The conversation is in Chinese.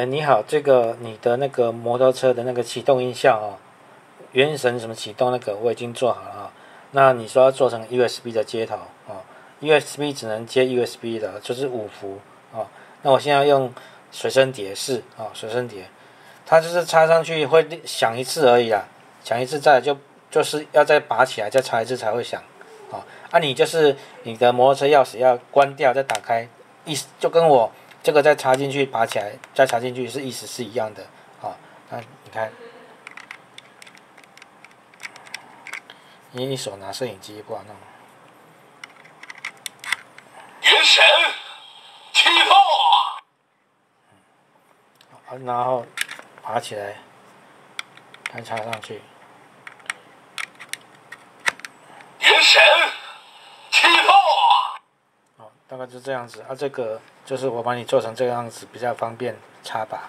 你好，这个你的那个摩托车的那个启动音效哦，原神什么启动那个我已经做好了啊、那你说要做成 USB 的接头哦，USB 只能接 USB 的，就是5伏哦。那我现在用随身碟式哦，随身碟，它就是插上去会响一次而已啦，响一次再来就是要再拔起来再插一次才会响哦。你就是你的摩托车钥匙要关掉再打开，意思就跟我这个再插进去拔起来再插进去是意思是一样的哦。那你看。你一手拿摄影机不好弄。元神启动，然后拔起来，再插上去。元神启动，大概就这样子啊。这个就是我帮你做成这个样子，比较方便插拔。